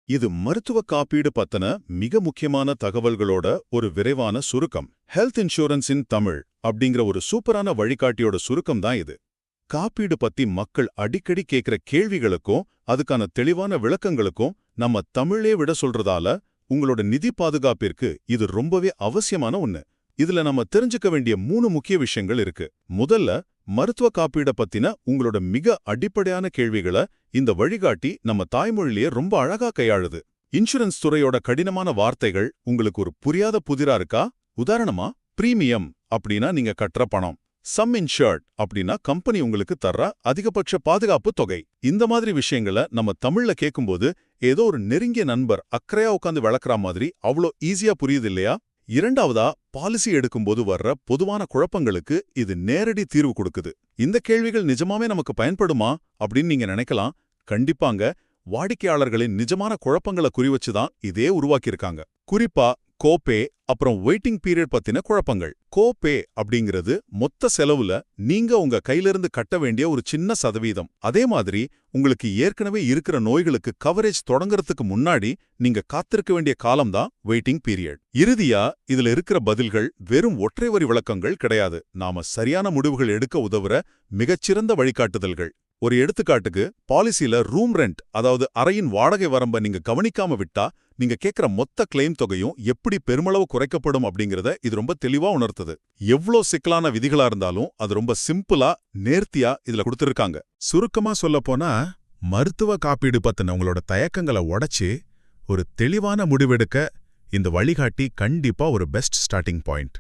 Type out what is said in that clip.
இது மருத்துவ காப்பீடு பத்தின மிக முக்கியமான தகவல்களோட ஒரு விரைவான சுருக்கம். ஹெல்த் இன்சூரன்ஸின் தமிழ் அப்படிங்கிற ஒரு சூப்பரான வழிகாட்டியோட சுருக்கம் தான் இது. காப்பீடு பத்தி மக்கள் அடிக்கடி கேட்கிற கேள்விகளுக்கும் அதுக்கான தெளிவான விளக்கங்களுக்கும் நம்ம தமிழே விட சொல்றதால உங்களோட நிதி பாதுகாப்பிற்கு இது ரொம்பவே அவசியமான ஒண்ணு. இதுல நம்ம தெரிஞ்சுக்க வேண்டிய 3 முக்கிய விஷயங்கள் இருக்கு. முதல்ல, மருத்துவ காப்பீட பத்தின உங்களோட மிக அடிப்படையான கேள்விகளை இந்த வழிகாட்டி நம்ம தாய்மொழியிலேயே ரொம்ப அழகா கையாளுது. இன்சூரன்ஸ் துறையோட கடினமான வார்த்தைகள் உங்களுக்கு ஒரு புரியாத புதிரா இருக்கா? உதாரணமா, பிரீமியம் அப்படின்னா நீங்க கட்டுற பணம், சம் இன்சர்ட் அப்படின்னா கம்பெனி உங்களுக்கு தர்ற அதிகபட்ச பாதுகாப்பு தொகை. இந்த மாதிரி விஷயங்களை நம்ம தமிழ்ல கேட்கும்போது ஏதோ ஒரு நெருங்கிய நண்பர் அக்கறையா உட்காந்து விளக்குற மாதிரி அவ்வளோ ஈஸியா புரியுது இல்லையா? இரண்டாவதா, பாலிசி எடுக்கும்போது வர்ற பொதுவான குழப்பங்களுக்கு இது நேரடி தீர்வு கொடுக்குது. இந்த கேள்விகள் நிஜமாவே நமக்கு பயன்படுமா அப்படின்னு நீங்க நினைக்கலாம். கண்டிப்பாங்க. வாடிக்கையாளர்களின் நிஜமான குழப்பங்களை குறிவச்சுதான் இதே உருவாக்கியிருக்காங்க. குறிப்பா கோபே அப்புறம் வெயிட்டிங் பீரியட் பத்தின குழப்பங்கள். கோபே அப்படிங்கிறது மொத்த செலவுல நீங்க உங்க கையிலிருந்து கட்ட வேண்டிய ஒரு சின்ன சதவீதம். அதே மாதிரி உங்களுக்கு ஏற்கனவே இருக்கிற நோய்களுக்கு கவரேஜ் தொடங்கறதுக்கு முன்னாடி நீங்க காத்திருக்க வேண்டிய காலம்தான் வெயிட்டிங் பீரியட். இறுதியா இதுல இருக்கிற பதில்கள் வெறும் ஒற்றை வரி விளக்கங்கள் கிடையாது. நாம சரியான முடிவுகள் எடுக்க உதவுற மிகச்சிறந்த வழிகாட்டுதல்கள். ஒரு எடுத்துக்காட்டுக்கு, பாலிசில ரூம் ரெண்ட், அதாவது அறையின் வாடகை வரம்ப நீங்க கவனிக்காம விட்டா நீங்க கேட்கிற மொத்த கிளைம் தொகையும் எப்படி பெருமளவு குறைக்கப்படும் அப்படிங்கறத இது ரொம்ப தெளிவா உணர்த்துது. எவ்ளோ சிக்கலான விதிகளா இருந்தாலும் அது ரொம்ப சிம்பிளா, நேர்த்தியா இதுல கொடுத்திருக்காங்க. சுருக்கமா சொல்லப்போனா, மருத்துவ காப்பீடு பத்தின உங்களோட தயக்கங்களை உடைச்சு ஒரு தெளிவான முடிவெடுக்க இந்த வழிகாட்டி கண்டிப்பா ஒரு பெஸ்ட் ஸ்டார்டிங் பாயிண்ட்.